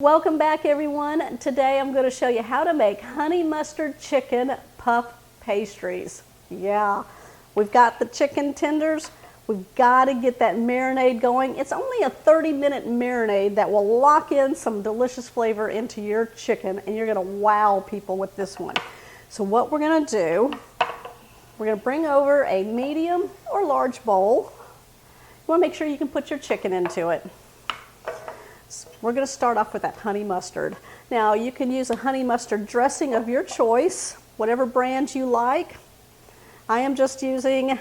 Welcome back, everyone. Today I'm going to show you how to make honey mustard chicken puff pastries. Yeah, we've got the chicken tenders. We've got to get that marinade going. It's only a 30-minute marinade that will lock in some delicious flavor into your chicken, and you're going to wow people with this one. So what we're going to do, we're going to bring over a medium or large bowl. You want to make sure you can put your chicken into it. We're going to start off with that honey mustard. Now you can use a honey mustard dressing of your choice, whatever brand you like. I am just using a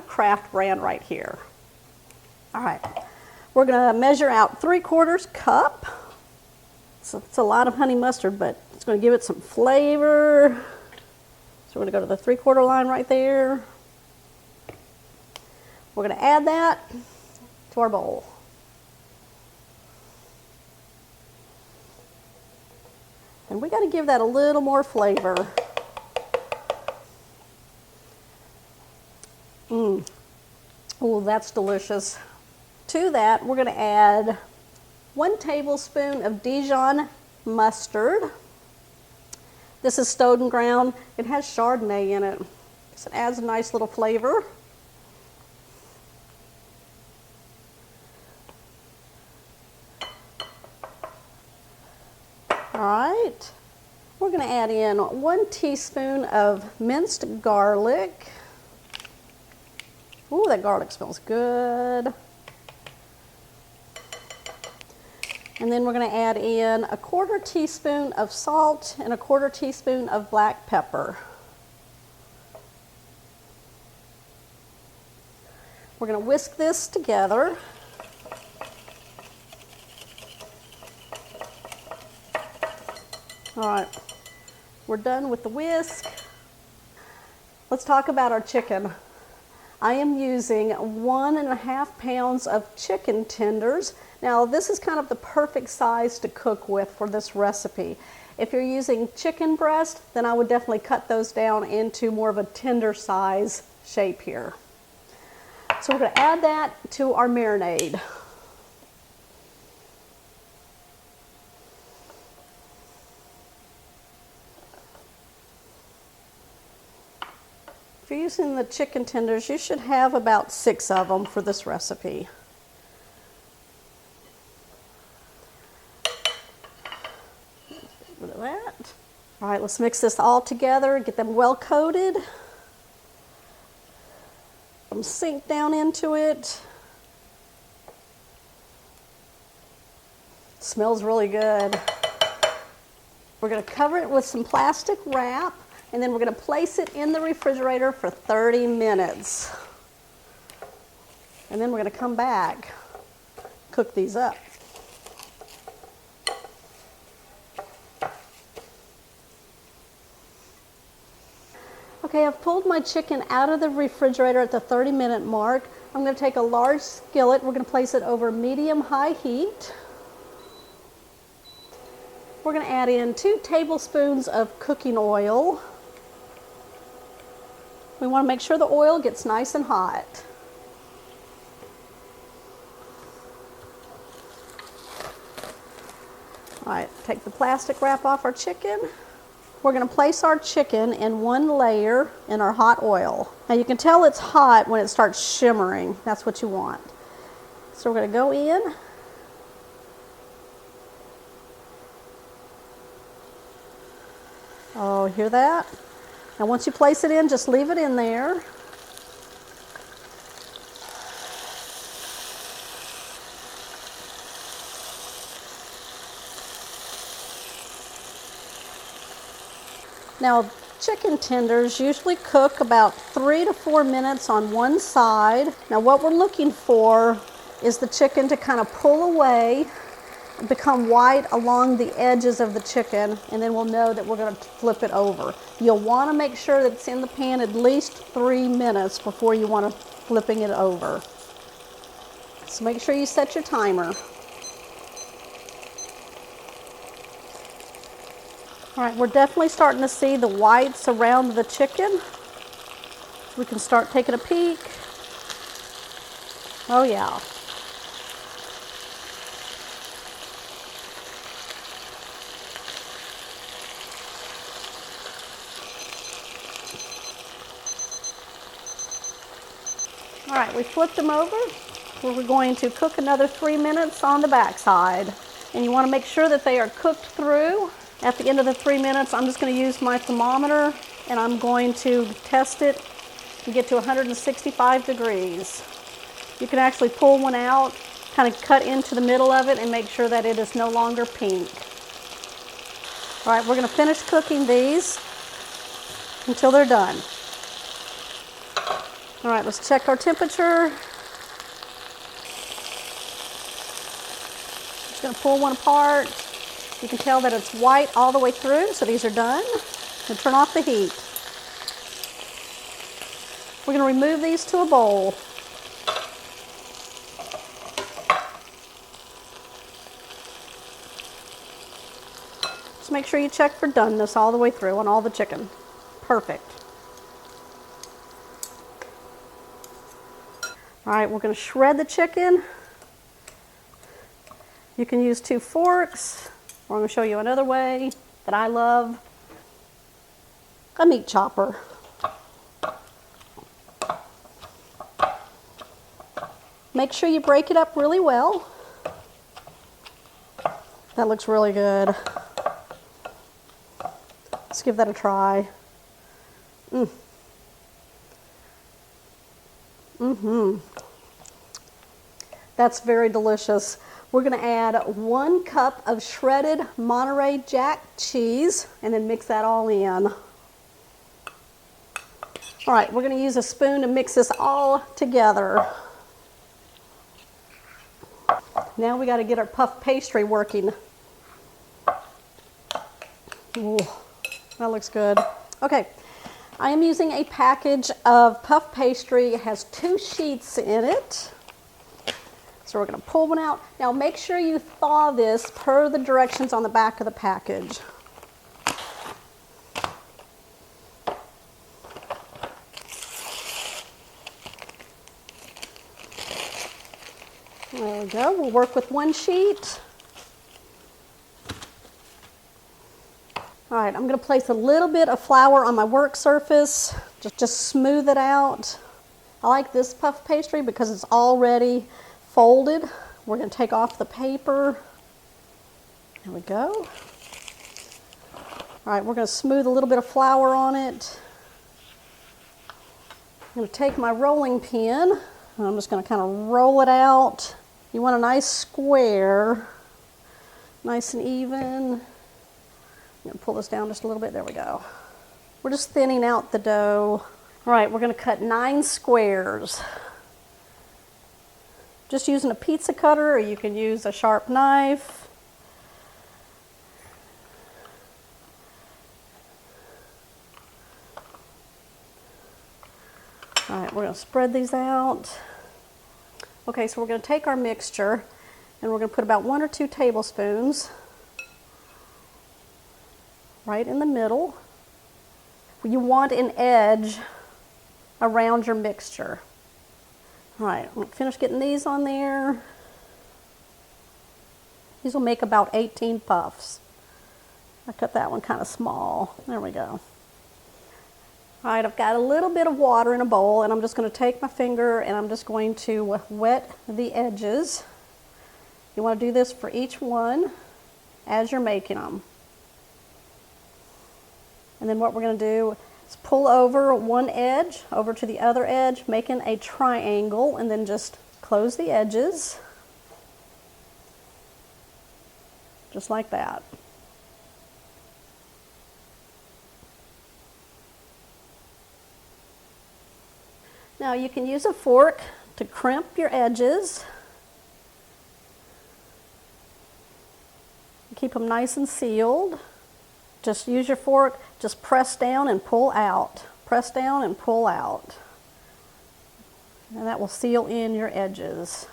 Kraft brand right here. All right, we're going to measure out 3/4 cup. So it's a lot of honey mustard, but it's going to give it some flavor. So we're going to go to the 3/4 line right there. We're going to add that to our bowl. And we got to give that a little more flavor. Oh, that's delicious. To that, we're going to add 1 tablespoon of Dijon mustard. This is stowed and ground. It has Chardonnay in it, so it adds a nice little flavor. All right, we're going to add in 1 teaspoon of minced garlic. Ooh, that garlic smells good. And then we're going to add in 1/4 teaspoon of salt and 1/4 teaspoon of black pepper. We're going to whisk this together. All right, we're done with the whisk. Let's talk about our chicken. I am using 1.5 pounds of chicken tenders. Now this is kind of the perfect size to cook with for this recipe. If you're using chicken breast, then I would definitely cut those down into more of a tender size shape here. So we're going to add that to our marinade. If you're using the chicken tenders, you should have about 6 of them for this recipe. Get rid of that. All right, let's mix this all together, get them well coated. Some sink down into it. Smells really good. We're going to cover it with some plastic wrap. And then we're going to place it in the refrigerator for 30 minutes. And then we're going to come back, cook these up. Okay, I've pulled my chicken out of the refrigerator at the 30-minute mark. I'm going to take a large skillet. We're going to place it over medium-high heat. We're going to add in 2 tablespoons of cooking oil. We want to make sure the oil gets nice and hot. All right, take the plastic wrap off our chicken. We're going to place our chicken in 1 layer in our hot oil. Now you can tell it's hot when it starts shimmering. That's what you want. So we're going to go in. Oh, hear that? Now once you place it in, just leave it in there. Now chicken tenders usually cook about 3 to 4 minutes on one side. Now what we're looking for is the chicken to kind of pull away, become white along the edges of the chicken, and then we'll know that we're going to flip it over. You'll want to make sure that it's in the pan at least 3 minutes before you want to flipping it over. So make sure you set your timer. All right, we're definitely starting to see the whites around the chicken. We can start taking a peek. Oh yeah. All right, we flipped them over. We're going to cook another 3 minutes on the back side. And you want to make sure that they are cooked through. At the end of the 3 minutes, I'm just going to use my thermometer and I'm going to test it and get to 165 degrees. You can actually pull one out, kind of cut into the middle of it and make sure that it is no longer pink. All right, we're going to finish cooking these until they're done. All right, let's check our temperature. Just going to pull one apart. You can tell that it's white all the way through, so these are done. And turn off the heat. We're going to remove these to a bowl. Just make sure you check for doneness all the way through on all the chicken. Perfect. All right, we're going to shred the chicken. You can use 2 forks, or I'm going to show you another way that I love. A meat chopper. Make sure you break it up really well. That looks really good. Let's give that a try. That's very delicious. We're going to add 1 cup of shredded Monterey Jack cheese and then mix that all in. All right, we're going to use a spoon to mix this all together. Now we got to get our puff pastry working. Ooh, that looks good. Okay, I am using a package of puff pastry. It has 2 sheets in it. So we're going to pull one out. Now make sure you thaw this per the directions on the back of the package. There we go. We'll work with 1 sheet. All right, I'm going to place a little bit of flour on my work surface. Just smooth it out. I like this puff pastry because it's already folded. We're going to take off the paper. There we go. All right, we're going to smooth a little bit of flour on it. I'm going to take my rolling pin and I'm just going to kind of roll it out. You want a nice square, nice and even. I'm going to pull this down just a little bit. There we go. We're just thinning out the dough. All right, we're going to cut 9 squares. Just using a pizza cutter, or you can use a sharp knife. All right, we're going to spread these out. Okay, so we're going to take our mixture and we're going to put about 1 or 2 tablespoons right in the middle. You want an edge around your mixture. All right, I'm going to finish getting these on there. These will make about 18 puffs. I cut that one kind of small. There we go. All right, I've got a little bit of water in a bowl and I'm just going to take my finger and I'm just going to wet the edges. You want to do this for each one as you're making them. And then what we're going to do is pull over one edge over to the other edge, making a triangle, and then just close the edges. Just like that. Now you can use a fork to crimp your edges. Keep them nice and sealed. Just use your fork, just press down and pull out. Press down and pull out. And that will seal in your edges.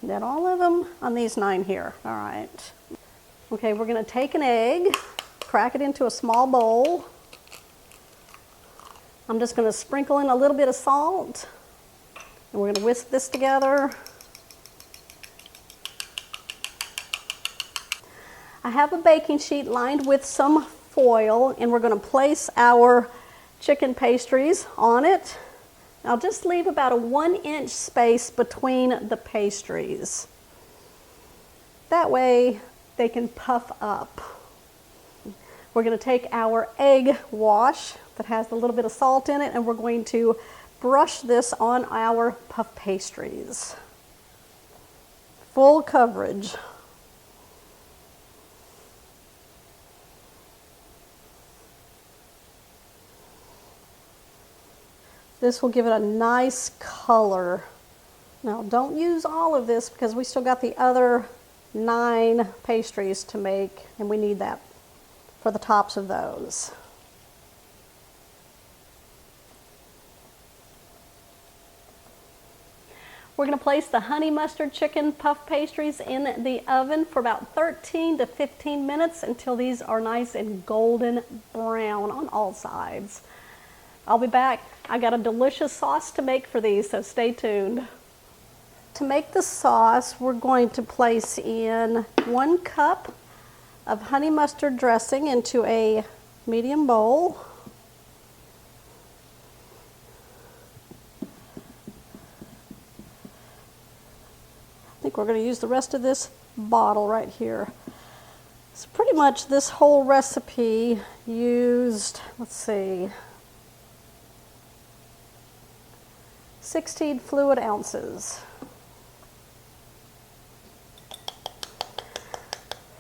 Is that all of them? On these 9 here. All right. Okay, we're going to take an egg, crack it into a small bowl. I'm just going to sprinkle in a little bit of salt, and we're going to whisk this together. I have a baking sheet lined with some foil, and we're going to place our chicken pastries on it. I'll just leave about a 1-inch space between the pastries. That way they can puff up. We're going to take our egg wash that has a little bit of salt in it, and we're going to brush this on our puff pastries. Full coverage. This will give it a nice color. Now, don't use all of this because we still got the other 9 pastries to make, and we need that for the tops of those. We're going to place the honey mustard chicken puff pastries in the oven for about 13 to 15 minutes until these are nice and golden brown on all sides. I'll be back. I got a delicious sauce to make for these, so stay tuned. To make the sauce, we're going to place in 1 cup of honey mustard dressing into a medium bowl. I think we're going to use the rest of this bottle right here. So pretty much this whole recipe used, let's see, 16 fluid ounces.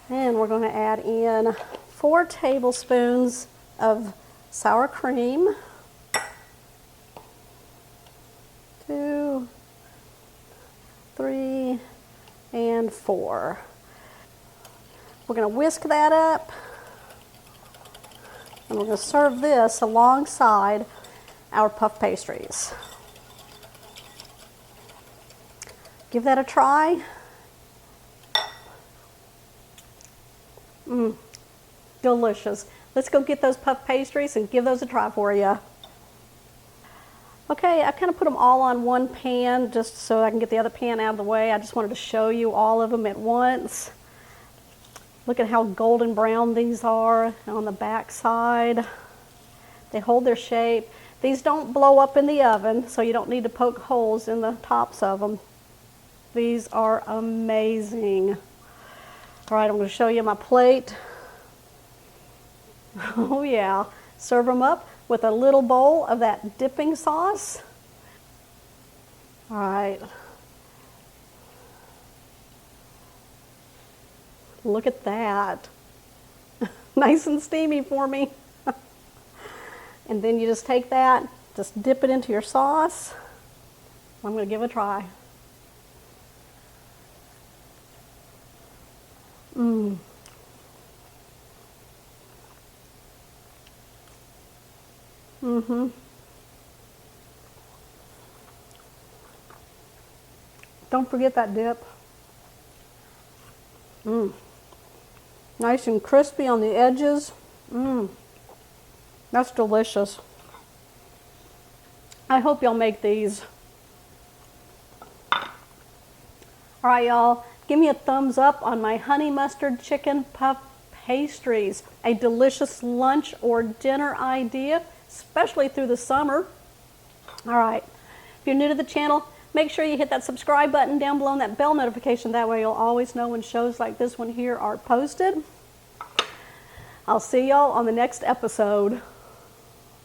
And we're going to add in 4 tablespoons of sour cream, 2, 3, and 4. We're going to whisk that up, and we're going to serve this alongside our puff pastries. Give that a try. Delicious. Let's go get those puff pastries and give those a try for you. Okay, I kind of put them all on one pan just so I can get the other pan out of the way. I just wanted to show you all of them at once. Look at how golden brown these are on the back side. They hold their shape. These don't blow up in the oven, so you don't need to poke holes in the tops of them. These are amazing. All right, I'm going to show you my plate. Oh yeah, serve them up with a little bowl of that dipping sauce. All right. Look at that. Nice and steamy for me. And then you just take that, just dip it into your sauce. I'm going to give it a try. Don't forget that dip. Nice and crispy on the edges. That's delicious. I hope y'all make these. All right, y'all. Give me a thumbs up on my honey mustard chicken puff pastries. A delicious lunch or dinner idea, especially through the summer. All right. If you're new to the channel, make sure you hit that subscribe button down below and that bell notification. That way you'll always know when shows like this one here are posted. I'll see y'all on the next episode.